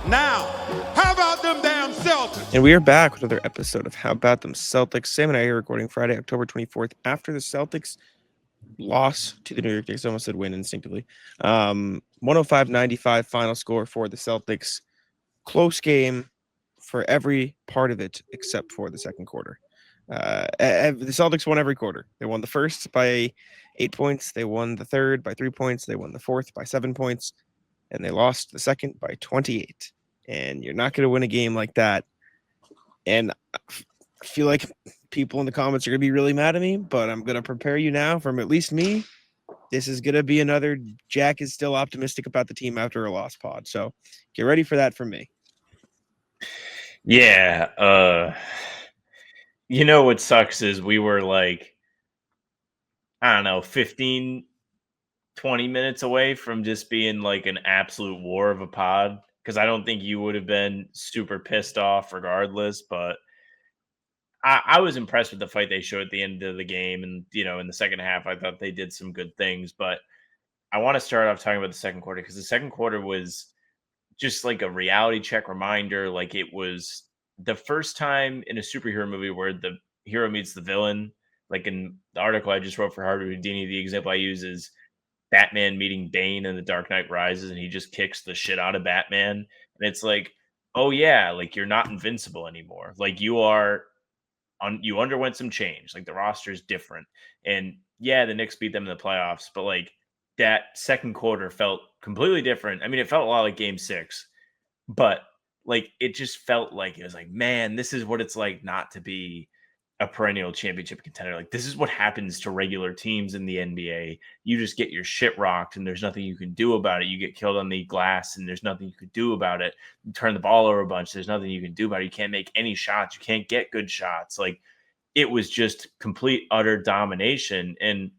Now, how about them damn Celtics? And we are back with another episode of How About Them Celtics. Sam and I are recording Friday, October 24th, after the Celtics loss to the New York Knicks. I almost said win instinctively. 105-95 final score for the Celtics. Close game for every part of it except for the second quarter. The Celtics won every quarter. They won the first by 8 points. They won the third by 3 points. They won the fourth by 7 points. And they lost the second by 28. And you're not going to win a game like that. And I feel like people in the comments are going to be really mad at me, but I'm going to prepare you now from at least me. This is going to be another Jack is still optimistic about the team after a loss pod. So get ready for that from me. Yeah. You know what sucks is we were like, I don't know, 15, 20 minutes away from just being like an absolute war of a pod. Because I don't think you would have been super pissed off regardless. But I was impressed with the fight they showed at the end of the game. And, in the second half, I thought they did some good things. But I want to start off talking about the second quarter because the second quarter was just like a reality check reminder. Like it was the first time in a superhero movie where the hero meets the villain. Like in the article I just wrote for Harvard Houdini, the example I use is Batman meeting Bane in The Dark Knight Rises, and he just kicks the shit out of Batman. And it's like, oh yeah, like you're not invincible anymore. Like you underwent some change. Like the roster is different. And yeah, the Knicks beat them in the playoffs, but like that second quarter felt completely different. I mean, it felt a lot like game 6, but like it just felt like it was like, man, this is what it's like not to be a perennial championship contender. Like this is what happens to regular teams in the NBA. You just get your shit rocked and there's nothing you can do about it. You get killed on the glass and there's nothing you could do about it. You turn the ball over a bunch, there's nothing you can do about it. You can't make any shots. You can't get good shots. Like it was just complete utter domination. And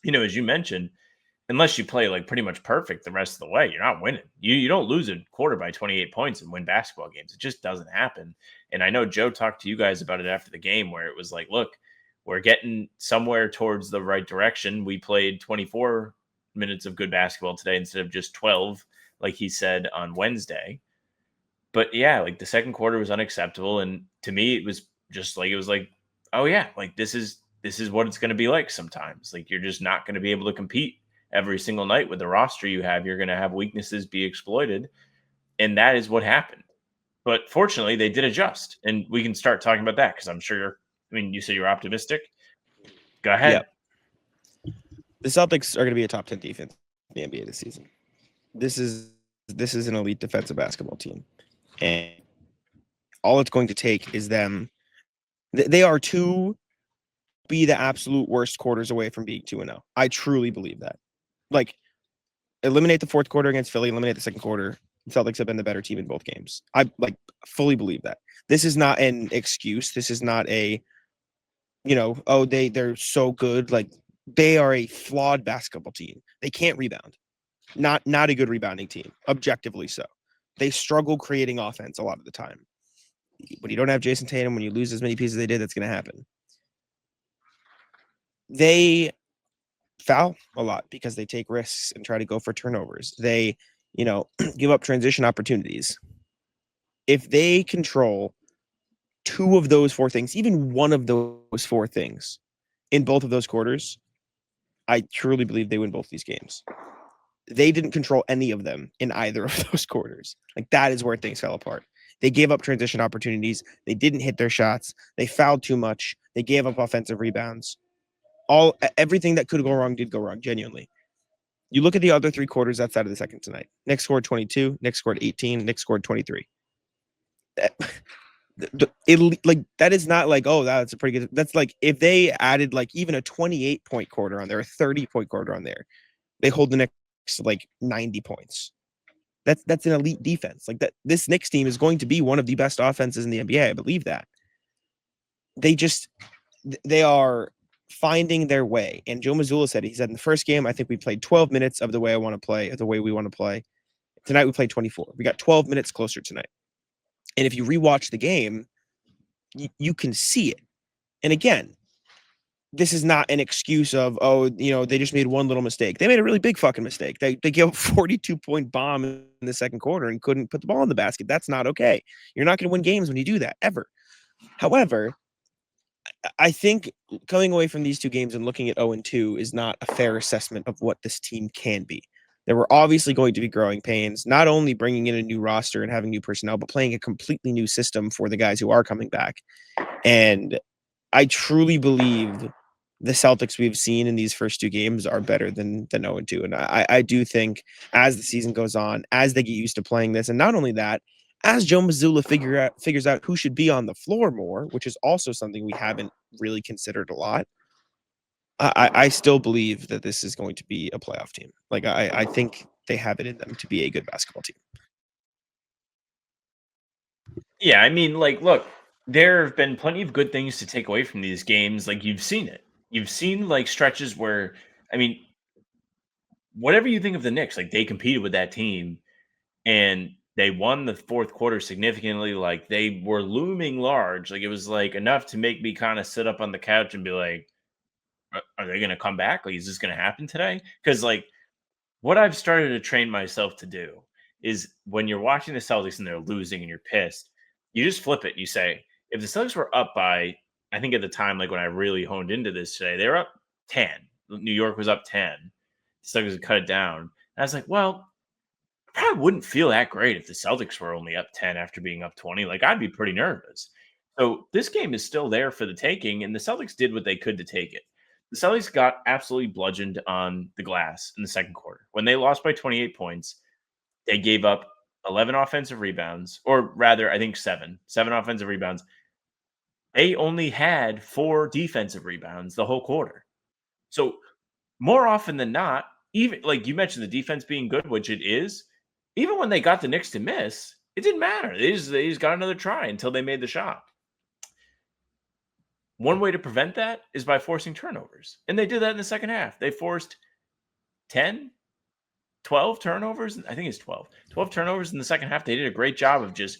as you mentioned, unless you play like pretty much perfect the rest of the way, you're not winning. You don't lose a quarter by 28 points and win basketball games. It just doesn't happen. And I know Joe talked to you guys about it after the game where it was like, look, we're getting somewhere towards the right direction. We played 24 minutes of good basketball today instead of just 12, like he said on Wednesday. But yeah, like the second quarter was unacceptable. And to me, it was like, oh yeah, like this is what it's going to be like sometimes. Like you're just not going to be able to compete every single night with the roster you have. You're going to have weaknesses be exploited. And that is what happened. But fortunately, they did adjust. And we can start talking about that because I'm sure you said you're optimistic. Go ahead. Yep. The Celtics are going to be a top 10 defense in the NBA this season. This is an elite defensive basketball team. And all it's going to take is them. They are to be the absolute worst quarters away from being 2-0. I truly believe that. Like, eliminate the fourth quarter against Philly, eliminate the second quarter. The Celtics have been the better team in both games. I fully believe that. This is not an excuse. This is not a, they're so good. Like they are a flawed basketball team. They can't rebound. Not a good rebounding team, objectively so. They struggle creating offense a lot of the time. When you don't have Jason Tatum, when you lose as many pieces as they did, that's going to happen. They foul a lot because they take risks and try to go for turnovers. They, give up transition opportunities. If they control 2 of those 4 things, even one of those 4 things in both of those quarters, I truly believe they win both these games. They didn't control any of them in either of those quarters. Like that is where things fell apart. They gave up transition opportunities. They didn't hit their shots. They fouled too much. They gave up offensive rebounds. Everything that could go wrong did go wrong, genuinely. You look at the other 3 quarters outside of the second tonight. Knicks scored 22, Knicks scored 18, Knicks scored 23. That is not like, oh, that's a pretty good. That's like if they added like even a 28-point quarter on there, a 30-point quarter on there, they hold the Knicks to like 90 points. That's an elite defense. Like that, this Knicks team is going to be one of the best offenses in the NBA. I believe that. They are finding their way. And Joe Mazzulla said, he said, in the first game, I think we played 12 minutes of the way I want to play, of the way we want to play. Tonight we played 24. We got 12 minutes closer tonight. And if you rewatch the game, you can see it. And again, this is not an excuse of, they just made one little mistake. They made a really big fucking mistake. They gave a 42-point bomb in the second quarter and couldn't put the ball in the basket. That's not okay. You're not going to win games when you do that, ever. However, I think coming away from these two games and looking at 0-2 is not a fair assessment of what this team can be. There were obviously going to be growing pains, not only bringing in a new roster and having new personnel, but playing a completely new system for the guys who are coming back. And I truly believe the Celtics we've seen in these first two games are better than 0-2. And I do think as the season goes on, as they get used to playing this, and not only that, as Joe Mazzulla figures out who should be on the floor more, which is also something we haven't really considered a lot, I still believe that this is going to be a playoff team. Like, I think they have it in them to be a good basketball team. Yeah, I mean, like, look, there have been plenty of good things to take away from these games. Like, you've seen it. You've seen, like, stretches where, I mean, whatever you think of the Knicks, like, they competed with that team and they won the fourth quarter significantly. Like, they were looming large. Like, it was, like, enough to make me kind of sit up on the couch and be like, are they going to come back? Like, is this going to happen today? Because, like, what I've started to train myself to do is when you're watching the Celtics and they're losing and you're pissed, you just flip it and you say, if the Celtics were up by, I think at the time, like when I really honed into this today, they were up 10. New York was up 10. The Celtics had cut it down. And I was like, well, I probably wouldn't feel that great if the Celtics were only up 10 after being up 20. Like, I'd be pretty nervous. So this game is still there for the taking, and the Celtics did what they could to take it. The Celtics got absolutely bludgeoned on the glass in the second quarter. When they lost by 28 points, they gave up 11 offensive rebounds, or rather, I think seven offensive rebounds. They only had 4 defensive rebounds the whole quarter. So more often than not, even like you mentioned, the defense being good, which it is, even when they got the Knicks to miss, it didn't matter. They just got another try until they made the shot. One way to prevent that is by forcing turnovers. And they did that in the second half. They forced 10, 12 turnovers. I think it's 12. 12 turnovers in the second half. They did a great job of just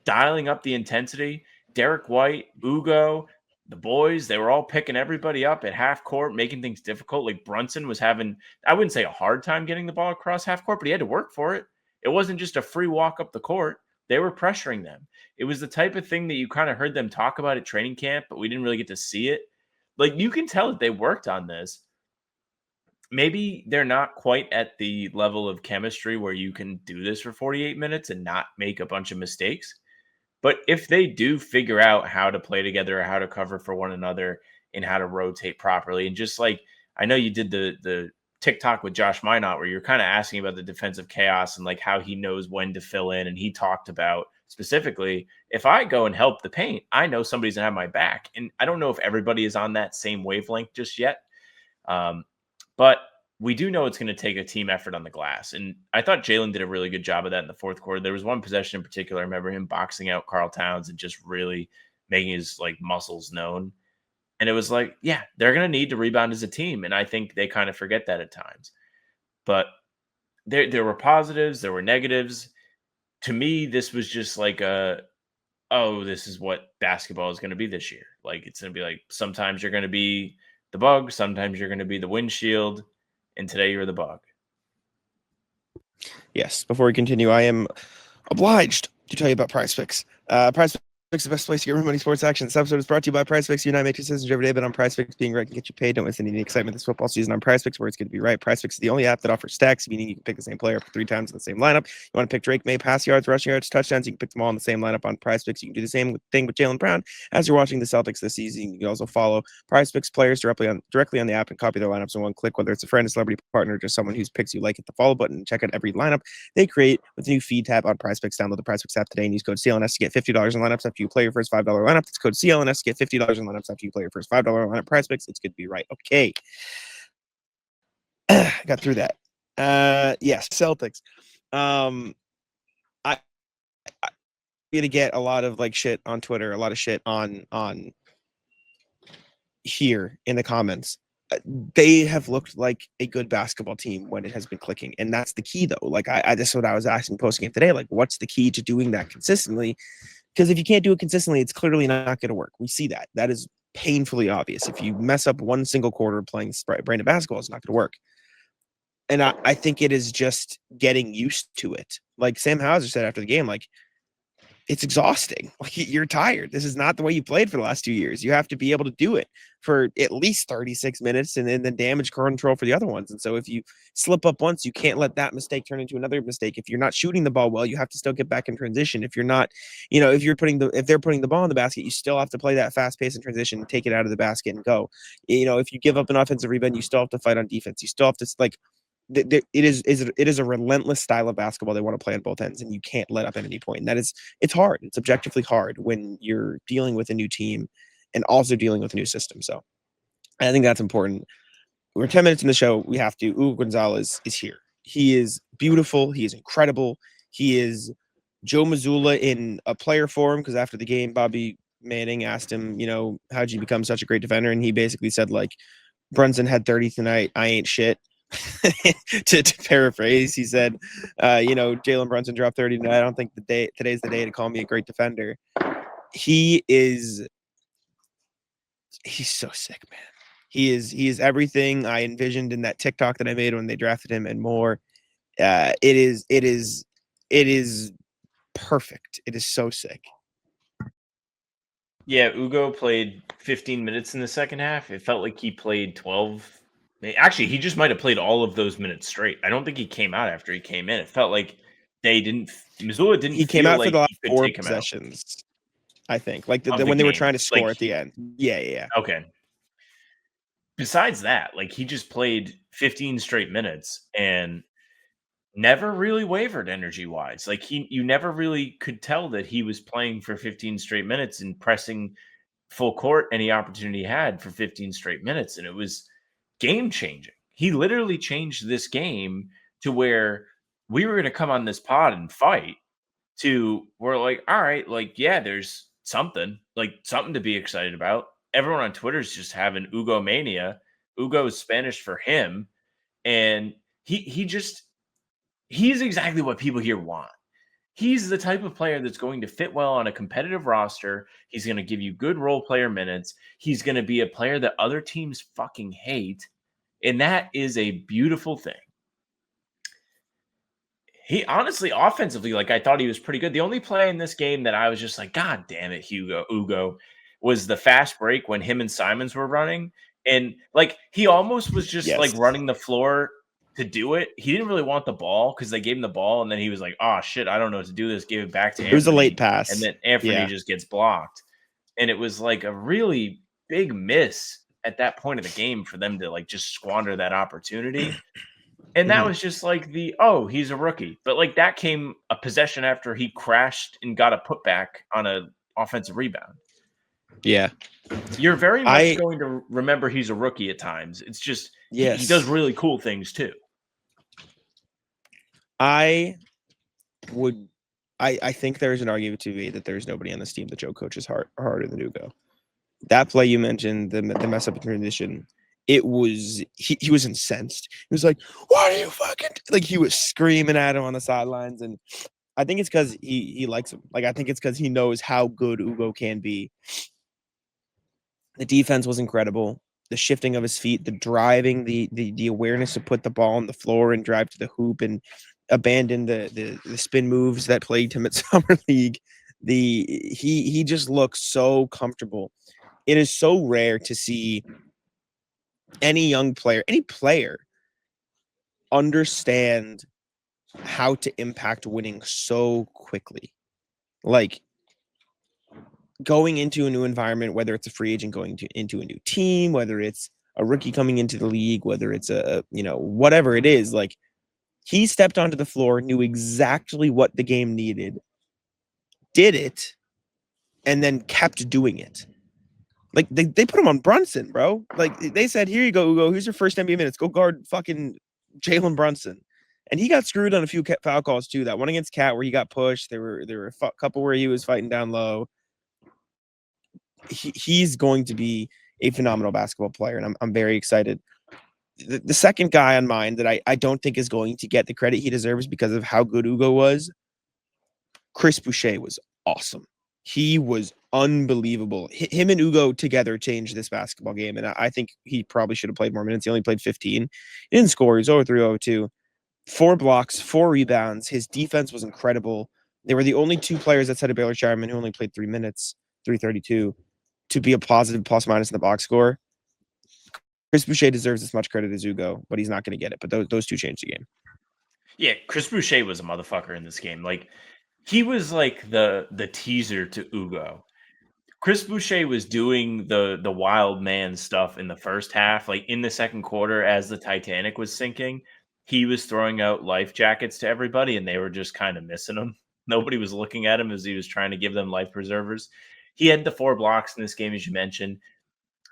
dialing up the intensity. Derek White, Ugo, the boys, they were all picking everybody up at half court, making things difficult. Like Brunson was having, I wouldn't say a hard time getting the ball across half court, but he had to work for it. It wasn't just a free walk up the court. They were pressuring them. It was the type of thing that you kind of heard them talk about at training camp, but we didn't really get to see it. Like, you can tell that they worked on this. Maybe they're not quite at the level of chemistry where you can do this for 48 minutes and not make a bunch of mistakes. But if they do figure out how to play together, or how to cover for one another, and how to rotate properly, and just like, I know you did the TikTok with Josh Minot where you're kind of asking about the defensive chaos and like how he knows when to fill in. And he talked about specifically, if I go and help the paint, I know somebody's gonna have my back. And I don't know if everybody is on that same wavelength just yet. But we do know it's going to take a team effort on the glass. And I thought Jaylen did a really good job of that in the fourth quarter. There was one possession in particular. I remember him boxing out Karl Towns and just really making his like muscles known. And it was like, yeah, they're going to need to rebound as a team. And I think they kind of forget that at times. But there were positives, there were negatives. To me, this was just like this is what basketball is going to be this year. Like, it's going to be like, sometimes you're going to be the bug, sometimes you're going to be the windshield, and today you're the bug. Yes. Before we continue, I am obliged to tell you about PrizePicks. PrizePicks is the best place to get real money sports action. This episode is brought to you by PrizePicks. You and I make decisions every day, but on PrizePicks, being right can get you paid. Don't miss any of the excitement this football season on PrizePicks, where it's going to be right. PrizePicks is the only app that offers stacks, meaning you can pick the same player for 3 times in the same lineup. You want to pick Drake May, pass yards, rushing yards, touchdowns, you can pick them all in the same lineup on PrizePicks. You can do the same thing with Jaylen Brown. As you're watching the Celtics this season, you can also follow PrizePicks players directly on the app and copy their lineups in one click, whether it's a friend, a celebrity partner, or just someone whose picks you like. Hit the follow button and check out every lineup they create with the new feed tab on PrizePicks. Download the PrizePicks app today and use code CLNS to get $50 in lineups after you play your first $5 lineup. That's code CLNS to get $50 in lineups after you play your first $5 lineup. PrizePicks, it's good to be right. Okay. Got through that. Yes, Celtics. I'm gonna get a lot of like shit on Twitter, a lot of shit on here in the comments. They have looked like a good basketball team when it has been clicking, and that's the key, though. Like, this is what I was asking post game today. Like, what's the key to doing that consistently? Because if you can't do it consistently, it's clearly not going to work. We see that. That is painfully obvious. If you mess up one single quarter playing this brand of basketball, it's not going to work. And I think it is just getting used to it. Like Sam Hauser said after the game, like, it's exhausting. Like, you're tired. This is not the way you played for the last 2 years. You have to be able to do it for at least 36 minutes and then damage control for the other ones. And so if you slip up once, you can't let that mistake turn into another mistake. If you're not shooting the ball well, you have to still get back in transition. If you're not, if they're putting the ball in the basket, you still have to play that fast pace in transition, take it out of the basket and go. If you give up an offensive rebound, you still have to fight on defense. You still have to, like, it is a relentless style of basketball they want to play on both ends, and you can't let up at any point. And it's hard. It's objectively hard when you're dealing with a new team and also dealing with a new system. So I think that's important. We're 10 minutes in the show. We have to. Hugo Gonzalez is here. He is beautiful. He is incredible. He is Joe Mazzulla in a player form, because after the game, Bobby Manning asked him, how'd you become such a great defender? And he basically said, like, Brunson had 30 tonight. I ain't shit. to paraphrase, he said, Jaylen Brunson dropped 30 tonight. I don't think today's the day to call me a great defender. He's so sick, man. He is everything I envisioned in that TikTok that I made when they drafted him and more. It is perfect. It is so sick. Yeah, Ugo played 15 minutes in the second half. It felt like he played 12. Actually, he just might have played all of those minutes straight. I don't think he came out after he came in. It felt like Mazzulla didn't. He came out like for the last he could 4 take him possessions, I think. Like when the they were game. trying to score Like, at the end. Yeah. Okay. Besides that, like, he just played 15 straight minutes and never really wavered energy-wise. Like, you never really could tell that he was playing for 15 straight minutes and pressing full court any opportunity he had for 15 straight minutes, and it was game-changing. He literally changed this game to where we were going to come on this pod and fight to we're like, all right, like, yeah, there's something to be excited about. Everyone on Twitter is just having Ugo mania. Ugo is Spanish for him, and he's exactly what people here want. He's the type of player that's going to fit well on a competitive roster. He's going to give you good role player minutes. He's going to be a player that other teams fucking hate, and that is a beautiful thing. He honestly, offensively, like, I thought he was pretty good. The only play in this game that I was just like, God damn it, Ugo, was the fast break when him and Simons were running. And, like, he almost was just like running the floor to do it. He didn't really want the ball because they gave him the ball, and then he was like, oh shit, I don't know what to do this. Gave it back to Anthony. It was a late pass. And then Anthony just gets blocked. And it was like a really big miss at that point of the game for them to, like, just squander that opportunity. And that was just like he's a rookie. But, like, that came a possession after he crashed and got a putback on an offensive rebound. Yeah. You're very much going to remember he's a rookie at times. It's just he does really cool things too. I think there's an argument to be that there's nobody on this team that Joe coaches harder than Ugo. That play you mentioned, the mess up in transition, it was he was incensed. He was like, "What are you fucking?" Like, he was screaming at him on the sidelines, and I think it's because he likes him. Like, I think it's because he knows how good Ugo can be. The defense was incredible. The shifting of his feet, the driving, the awareness to put the ball on the floor and drive to the hoop and abandon the spin moves that plagued him at Summer League. He just looks so comfortable. It is so rare to see any young player, any player, understand how to impact winning so quickly. Like, going into a new environment, whether it's a free agent going into a new team, whether it's a rookie coming into the league, whether it's whatever it is, like, he stepped onto the floor, knew exactly what the game needed, did it, and then kept doing it. Like, they put him on Brunson, bro. Like, they said, here you go, Ugo. Here's your first NBA minutes. Go guard fucking Jaylen Brunson. And he got screwed on a few foul calls too. That one against Cat where he got pushed. There were a couple where he was fighting down low. He's going to be a phenomenal basketball player, and I'm very excited. The second guy on mine that I don't think is going to get the credit he deserves because of how good Ugo was, Chris Boucher was awesome. He was unbelievable. Him and Ugo together changed this basketball game, and I think he probably should have played more minutes. He only played 15. He didn't score. He's 0-3, 0-2. 4 blocks, 4 rebounds. His defense was incredible. They were the only 2 players outside of Baylor Shireman who only played 3 minutes, 3:32, to be a positive plus minus in the box score. Chris Boucher deserves as much credit as Ugo, but he's not going to get it. But those 2 changed the game. Yeah, Chris Boucher was a motherfucker in this game. Like, he was like the teaser to Ugo. Chris Boucher was doing the wild man stuff in the first half. Like, in the second quarter, as the Titanic was sinking, he was throwing out life jackets to everybody, and they were just kind of missing him. Nobody was looking at him as he was trying to give them life preservers. He had the 4 blocks in this game, as you mentioned.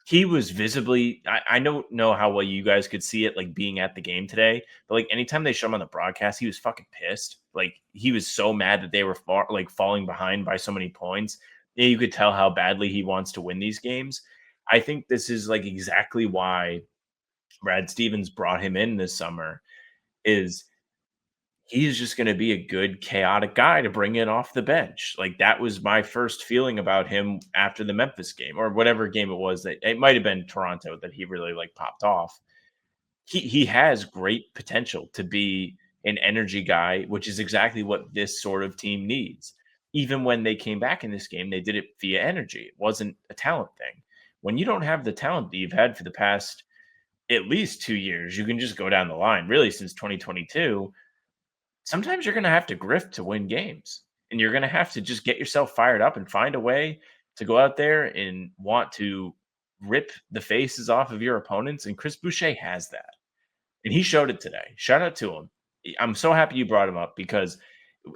He was visibly, I don't know how well you guys could see it, like, being at the game today, but like anytime they show him on the broadcast, he was fucking pissed. Like, he was so mad that they were falling behind by so many points. Yeah, you could tell how badly he wants to win these games. I think this is like exactly why Brad Stevens brought him in this summer. Is he's just going to be a good chaotic guy to bring in off the bench. Like, that was my first feeling about him after the Memphis game, or whatever game it was. That it might have been Toronto that he really like popped off. He has great potential to be an energy guy, which is exactly what this sort of team needs. Even when they came back in this game, they did it via energy. It wasn't a talent thing. When you don't have the talent that you've had for the past at least 2 years, you can just go down the line, really since 2022. Sometimes you're going to have to grift to win games, and you're going to have to just get yourself fired up and find a way to go out there and want to rip the faces off of your opponents. And Chris Boucher has that, and he showed it today. Shout out to him. I'm so happy you brought him up because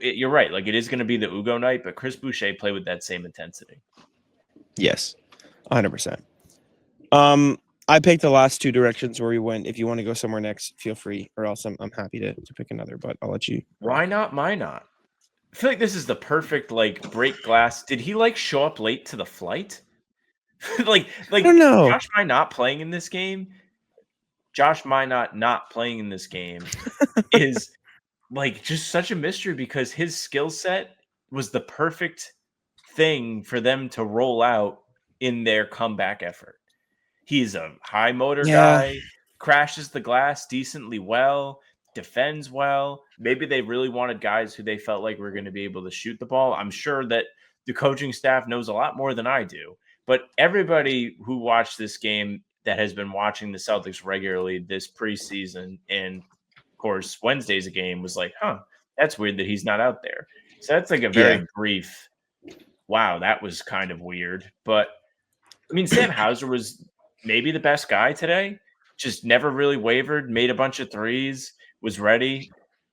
you're right. Like, it is going to be the Ugo night, but Chris Boucher played with that same intensity. Yes, 100%. I picked the last 2 directions where we went. If you want to go somewhere next, feel free, or else I'm happy to pick another, but I'll let you. Why not? Why not? I feel like this is the perfect, like, break glass. Did he, like, show up late to the flight? like I don't know. Josh Minott not playing in this game is like just such a mystery, because his skill set was the perfect thing for them to roll out in their comeback effort. He's a high motor guy, crashes the glass decently well, defends well. Maybe they really wanted guys who they felt like were going to be able to shoot the ball. I'm sure that the coaching staff knows a lot more than I do. But everybody who watched this game that has been watching the Celtics regularly this preseason, and of course Wednesday's game, was like, that's weird that he's not out there. So that's like a very brief, wow, that was kind of weird. But I mean, Sam Hauser was maybe the best guy today. Just never really wavered, made a bunch of threes, was ready.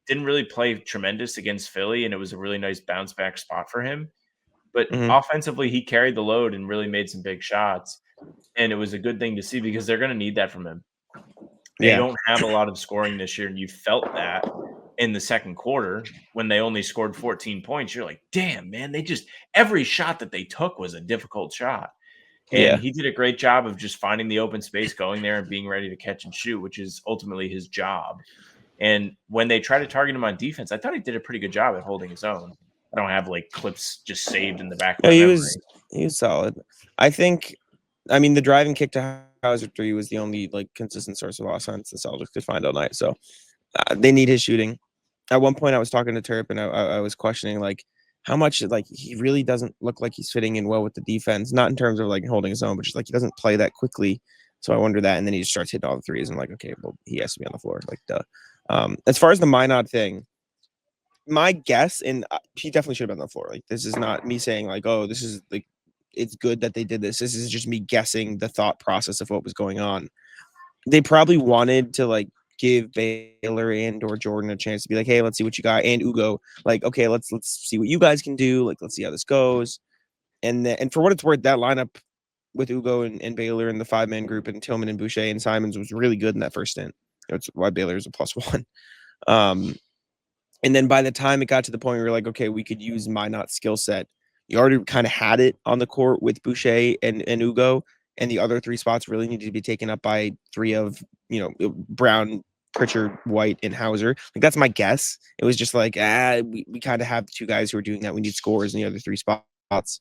Didn't really play tremendous against Philly, and it was a really nice bounce back spot for him. But offensively, he carried the load and really made some big shots. And it was a good thing to see, because they're going to need that from him. They don't have a lot of scoring this year, and you felt that in the second quarter when they only scored 14 points. You're like, damn, man, every shot that they took was a difficult shot. And he did a great job of just finding the open space, going there and being ready to catch and shoot, which is ultimately his job. And when they try to target him on defense, I thought he did a pretty good job at holding his own. I don't have like clips just saved in the back of my memory. He was solid. The driving kick to Hauser 3 was the only like consistent source of offense the Celtics could find all night. So they need his shooting. At one point, I was talking to Turp, and I was questioning like how much like he really doesn't look like he's fitting in well with the defense, not in terms of like holding his own, but just like he doesn't play that quickly. So I wonder that, and then he just starts hitting all the threes. I'm like, okay, well, he has to be on the floor. Like, duh. As far as the Minot thing, my guess, and he definitely should have been on the floor. Like, this is not me saying like, oh, this is like, it's good that they did this. This is just me guessing the thought process of what was going on. They probably wanted to like give Baylor and or Jordan a chance to be like, hey, let's see what you got, and Ugo, like, okay, let's see what you guys can do. Like, let's see how this goes. And for what it's worth, that lineup with Ugo and Baylor in the 5-man group, and Tillman and Boucher and Simons was really good in that first stint. That's why Baylor is a +1. And then by the time it got to the point where you're like, okay, we could use Minot's skill set, you already kind of had it on the court with Boucher and Ugo, and the other 3 spots really needed to be taken up by 3 of, Brown, Pritchard, White, and Hauser. Like, that's my guess. It was just like, we kind of have 2 guys who are doing that. We need scores in the other 3 spots.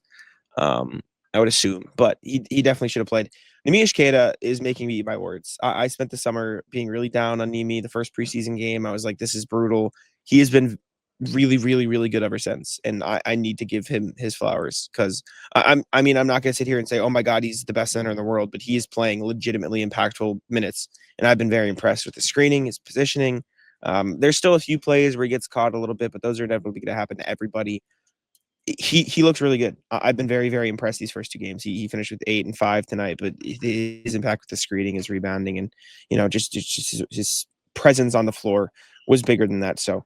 I would assume, but he definitely should have played. Nimi Ishiketa is making me eat my words. I spent the summer being really down on Nimi. The first preseason game, I was like, this is brutal. He has been really, really, really good ever since, and I need to give him his flowers because I'm not going to sit here and say, oh my God, he's the best center in the world, but he is playing legitimately impactful minutes, and I've been very impressed with his screening, his positioning. There's still a few plays where he gets caught a little bit, but those are inevitably going to happen to everybody. He looks really good. I've been very, very impressed these first two games. He finished with 8 and 5 tonight, but his impact with the screening, his rebounding, and just his presence on the floor was bigger than that. So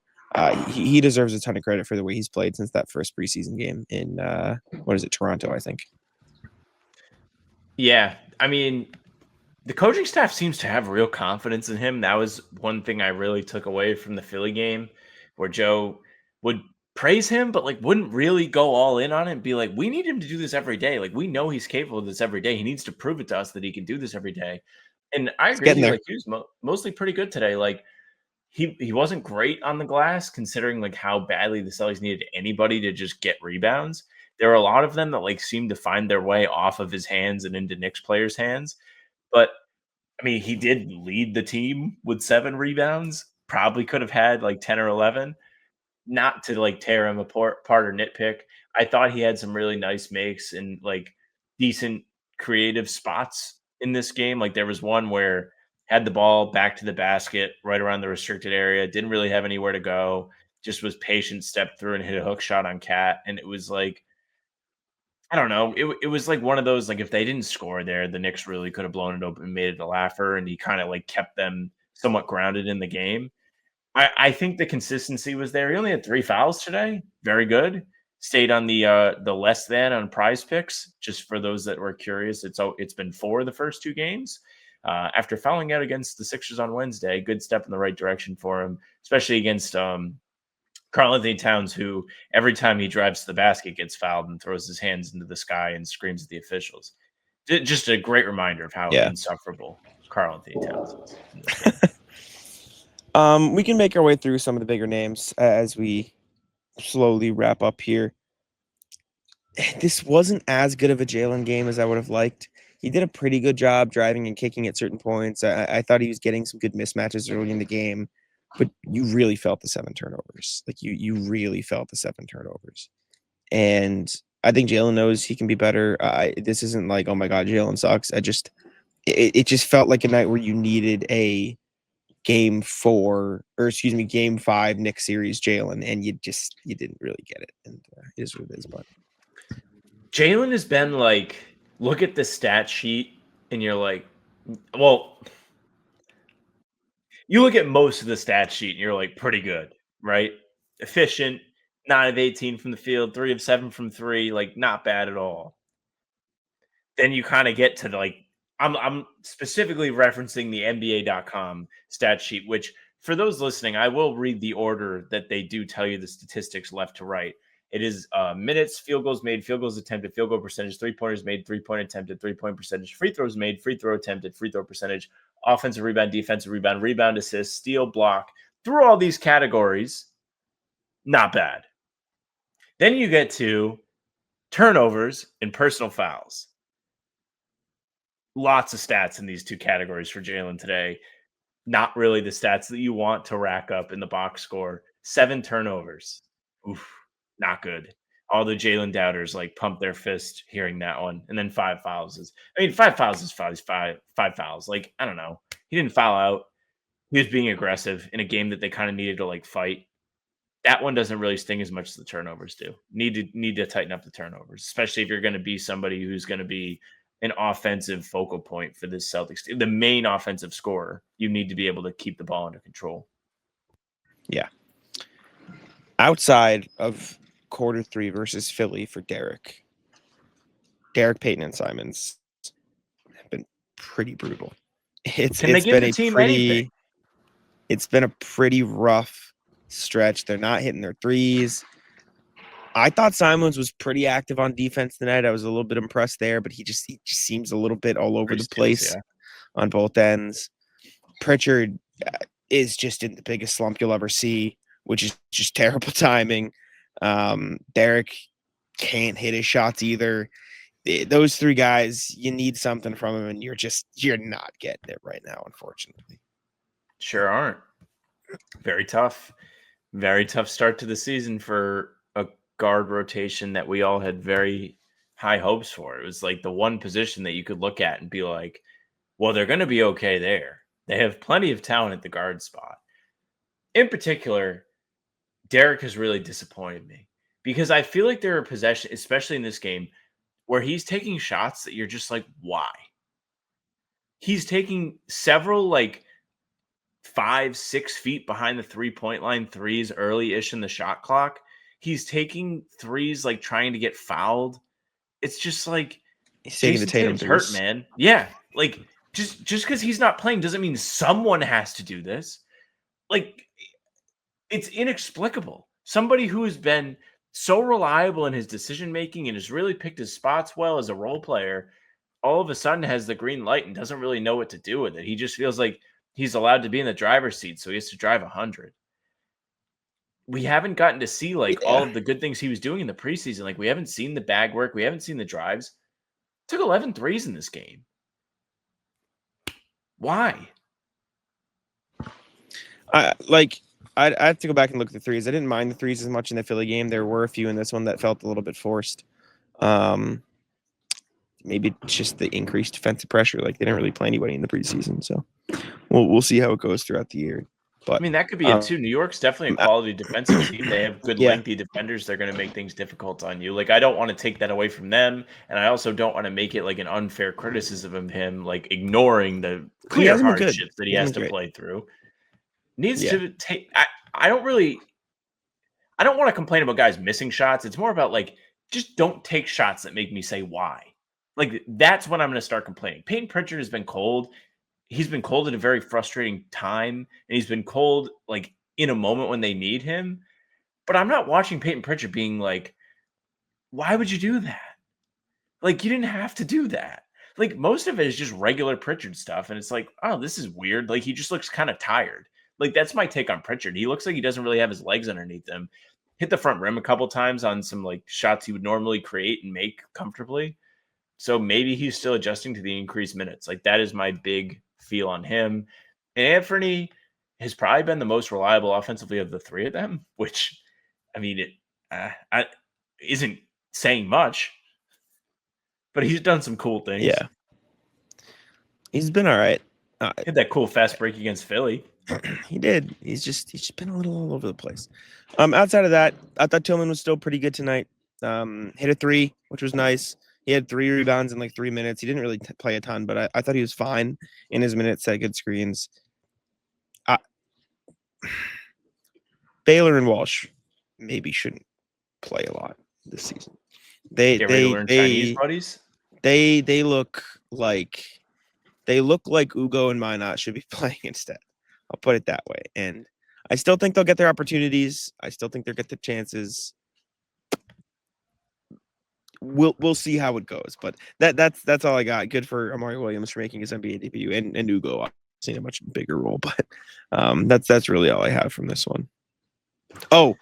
he deserves a ton of credit for the way he's played since that first preseason game in Toronto, I think. Yeah, I mean, the coaching staff seems to have real confidence in him. That was one thing I really took away from the Philly game, where Joe would praise him, but like wouldn't really go all in on it and be like, we need him to do this every day. Like we know he's capable of this every day. He needs to prove it to us that he can do this every day. And I He's agree with getting you. there. Like he was mostly pretty good today. Like he wasn't great on the glass considering like how badly the Celtics needed anybody to just get rebounds. There were a lot of them that like seemed to find their way off of his hands and into Knicks players' hands. But I mean, he did lead the team with 7 rebounds. Probably could have had like 10 or 11. Not to like tear him apart or nitpick. I thought he had some really nice makes and like decent creative spots in this game. Like there was one where had the ball back to the basket right around the restricted area, didn't really have anywhere to go, just was patient, stepped through and hit a hook shot on Cat. And it was like, I don't know. It was like one of those, like if they didn't score there, the Knicks really could have blown it open and made it a laugher. And he kind of like kept them somewhat grounded in the game. I think the consistency was there. He only had 3 fouls today. Very good. Stayed on the less than on PrizePicks. Just for those that were curious, it's been 4 the first 2 games. After fouling out against the Sixers on Wednesday, good step in the right direction for him, especially against Karl-Anthony Towns, who every time he drives to the basket gets fouled and throws his hands into the sky and screams at the officials. Just a great reminder of how Yeah. insufferable Karl-Anthony Towns is in this game. We can make our way through some of the bigger names as we slowly wrap up here. This wasn't as good of a Jaylen game as I would have liked. He did a pretty good job driving and kicking at certain points. I thought he was getting some good mismatches early in the game, but you really felt the 7 turnovers. Like you really felt the 7 turnovers. And I think Jaylen knows he can be better. This isn't like, oh my God, Jaylen sucks. It just felt like a night where you needed a game 5 Knicks series Jaylen, and you didn't really get it. And it is what it is, but Jaylen has been like, look at the stat sheet, and you're like, well, you look at most of the stat sheet, and you're like, pretty good, right? Efficient, 9 of 18 from the field, 3 of 7 from 3, like not bad at all. Then you kind of get to like, I'm specifically referencing the NBA.com stat sheet, which for those listening, I will read the order that they do tell you the statistics left to right. It is minutes, field goals made, field goals attempted, field goal percentage, 3-pointers made, 3-point attempted, 3-point percentage, free throws made, free throw attempted, free throw percentage, offensive rebound, defensive rebound, rebound assist, steal, block. Through all these categories, not bad. Then you get to turnovers and personal fouls. Lots of stats in these 2 categories for Jaylen today. Not really the stats that you want to rack up in the box score. 7 turnovers. Oof, not good. All the Jaylen doubters like pump their fist hearing that one. And then 5 fouls is, 5 fouls is five fouls. Like, I don't know. He didn't foul out. He was being aggressive in a game that they kind of needed to like fight. That one doesn't really sting as much as the turnovers do. Need to tighten up the turnovers, especially if you're going to be somebody who's going to be an offensive focal point for this Celtics team, the main offensive scorer. You need to be able to keep the ball under control. Yeah. Outside of quarter 3 versus Philly for Derek Payton and Simons have been pretty brutal. It's Can they give been the a team pretty anything? it's been a pretty rough stretch. They're not hitting their threes. I thought Simons was pretty active on defense tonight. I was a little bit impressed there, but he just seems a little bit all over Pretty the steals, place yeah. on both ends. Pritchard is just in the biggest slump you'll ever see, which is just terrible timing. Derek can't hit his shots either. Those three guys, you need something from them, and you're not getting it right now, unfortunately. Sure aren't. Very tough. Very tough start to the season for a guard rotation that we all had very high hopes for. It was like the one position that you could look at and be like, well, they're going to be okay there. They have plenty of talent at the guard spot. In particular, Derek has really disappointed me because I feel like there are possessions, especially in this game, where he's taking shots that you're just like, why? He's taking several like 5-6 feet behind the 3-point line threes early-ish in the shot clock. He's taking threes like trying to get fouled. It's just like He's taking the Jason Tatum Tatum's hurt, threes. man. Yeah, like just because he's not playing doesn't mean someone has to do this. Like it's inexplicable. Somebody who has been so reliable in his decision making and has really picked his spots well as a role player, all of a sudden has the green light and doesn't really know what to do with it. He just feels like he's allowed to be in the driver's seat, so he has to drive 100. We haven't gotten to see like all of the good things he was doing in the preseason. Like we haven't seen the bag work, we haven't seen the drives. Took 11 threes in this game. Why? I have to go back and look at the threes. I didn't mind the threes as much in the Philly game. There were a few in this one that felt a little bit forced. Maybe just the increased defensive pressure. Like they didn't really play anybody in the preseason, so we'll see how it goes throughout the year. But I mean, that could be it too. New York's definitely a quality defensive team. They have good, lengthy defenders. They're going to make things difficult on you. Like, I don't want to take that away from them, and I also don't want to make it like an unfair criticism of him, like ignoring the clear hardships that he has to play through. Needs to take. I don't want to complain about guys missing shots. It's more about like just don't take shots that make me say why. Like that's when I'm going to start complaining. Peyton Pritchard has been cold. He's been cold at a very frustrating time, and he's been cold like in a moment when they need him. But I'm not watching Peyton Pritchard being like, why would you do that? Like, you didn't have to do that. Like, most of it is just regular Pritchard stuff, and it's like, oh, this is weird. Like, he just looks kind of tired. Like, that's my take on Pritchard. He looks like he doesn't really have his legs underneath him. Hit the front rim a couple times on some like shots he would normally create and make comfortably. So maybe he's still adjusting to the increased minutes. Like, that is my big feel on him. And Anthony has probably been the most reliable offensively of the three of them, which, I mean, it isn't saying much, but he's done some cool things. Yeah. He's been all right. Hit that cool fast break against Philly. He did. He's just been a little all over the place. Outside of that, I thought Tillman was still pretty good tonight. Hit a three, which was nice. He had 3 rebounds in like 3 minutes. He didn't really play a ton, but I thought he was fine in his minutes, set good screens. Baylor and Walsh maybe shouldn't play a lot this season. They Chinese buddies. They look like Ugo and Minot should be playing instead. I'll put it that way. And I still think they'll get their opportunities. I still think they'll get the chances. We'll see how it goes, but that's all I got. Good for Amari Williams for making his NBA debut, and Ugo obviously in a much bigger role, but that's really all I have from this one. Oh,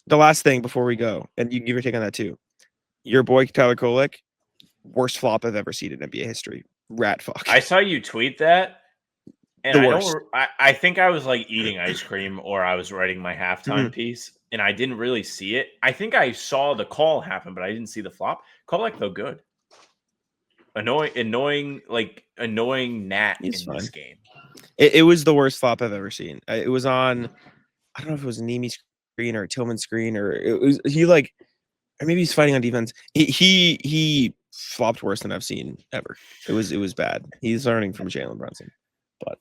the last thing before we go, and you can give your take on that too. Your boy Tyler Kolek, worst flop I've ever seen in NBA history. Rat fuck. I saw you tweet that, and I think I was like eating ice cream or I was writing my halftime piece. And I didn't really see it. I think I saw the call happen, but I didn't see the flop. Kolek though good. Annoying gnat He's in fine. This game. It was the worst flop I've ever seen. It was on, I don't know if it was a Nimi screen or a Tillman screen, or it was or maybe he's fighting on defense. He flopped worse than I've seen ever. It was bad. He's learning from Jaylen Brunson, but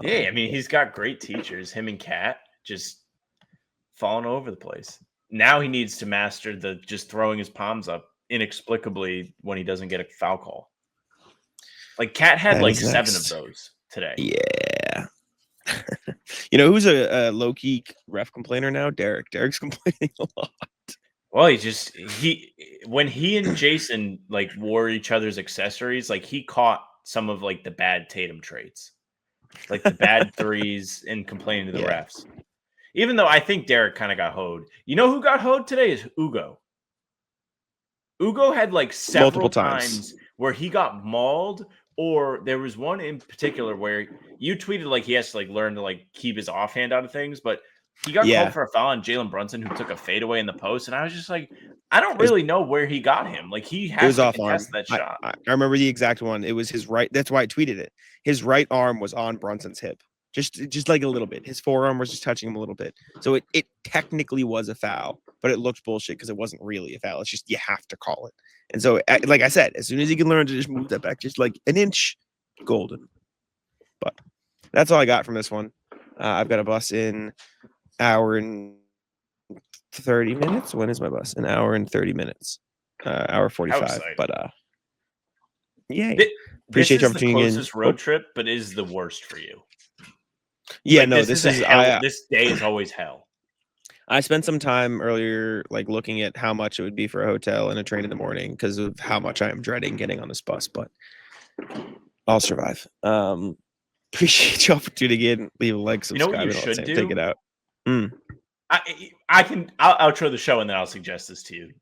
yeah, I mean he's got great teachers. Him and Kat just falling over the place. Now he needs to master the just throwing his palms up inexplicably when he doesn't get a foul call. Like Kat had like 7 of those today. Yeah. You know who's a low-key ref complainer now? Derek. Derek's complaining a lot. Well, when he and Jason like wore each other's accessories, like he caught some of like the bad Tatum traits. Like the bad threes and complaining to the refs. Even though I think Derek kind of got hoed. You know who got hoed today is Ugo. Ugo had like several Multiple times where he got mauled, or there was one in particular where you tweeted like he has to like learn to like keep his offhand out of things, but he got called for a foul on Jaylen Brunson, who took a fadeaway in the post, and I was just like, I don't really know where he got him. Like he has to contest that shot. I remember the exact one. It was his right. That's why I tweeted it. His right arm was on Brunson's hip, just like a little bit. His forearm was just touching him a little bit. So it technically was a foul, but it looked bullshit because it wasn't really a foul. It's just you have to call it. And so, like I said, as soon as he can learn to just move that back just like an inch, golden. But that's all I got from this one. I've got a bus in hour and 30 minutes. When is my bus? An hour and 30 minutes. Hour 45. But yay. Appreciate your opportunity. This is the closest road trip, but it is the worst for you. Yeah, like, no, this is hell. This day is always hell. I spent some time earlier like looking at how much it would be for a hotel and a train in the morning because of how much I am dreading getting on this bus, but I'll survive. Appreciate your opportunity again. Leave a like, subscribe, you know what you should do? Take it out. I'll outro the show and then I'll suggest this to you.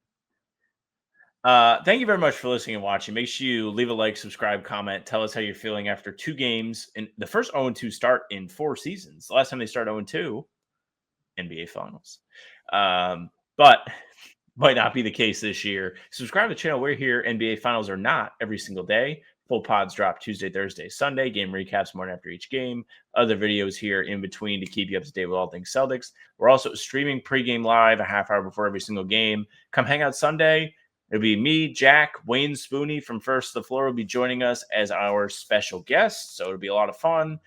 Thank you very much for listening and watching. Make sure you leave a like, subscribe, comment. Tell us how you're feeling after 2 games. And the first 0-2 start in 4 seasons. The last time they started 0-2, NBA Finals. But might not be the case this year. Subscribe to the channel. We're here. NBA Finals are not every single day. Full pods drop Tuesday, Thursday, Sunday. Game recaps morning after each game. Other videos here in between to keep you up to date with all things Celtics. We're also streaming pregame live a half hour before every single game. Come hang out Sunday. It'll be me, Jack, Wayne Spooney from First to the Floor will be joining us as our special guest. So it'll be a lot of fun.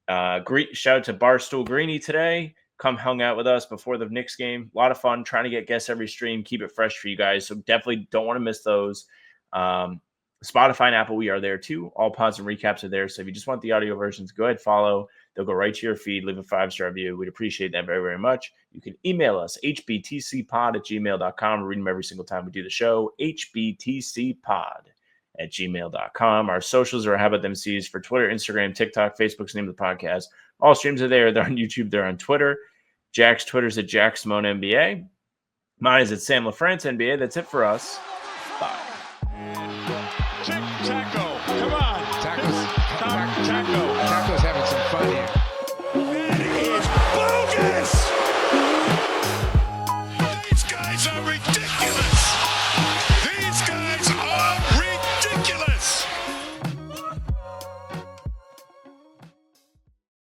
Shout out to Barstool Greeny today. Come hung out with us before the Knicks game. A lot of fun trying to get guests every stream. Keep it fresh for you guys. So definitely don't want to miss those. Spotify and Apple, we are there too. All pods and recaps are there. So if you just want the audio versions, go ahead, follow. They'll go right to your feed. Leave a 5-star review. We'd appreciate that very, very much. You can email us, hbtcpod@gmail.com. We read them every single time we do the show, hbtcpod@gmail.com. Our socials are How About Them C's for Twitter, Instagram, TikTok, Facebook's the name of the podcast. All streams are there. They're on YouTube. They're on Twitter. Jack's Twitter's at Jack Simone NBA. Mine is at Sam LaFrance NBA. That's it for us. Bye. Taco, come on. Taco's having some fun here. That is bogus. These guys are ridiculous.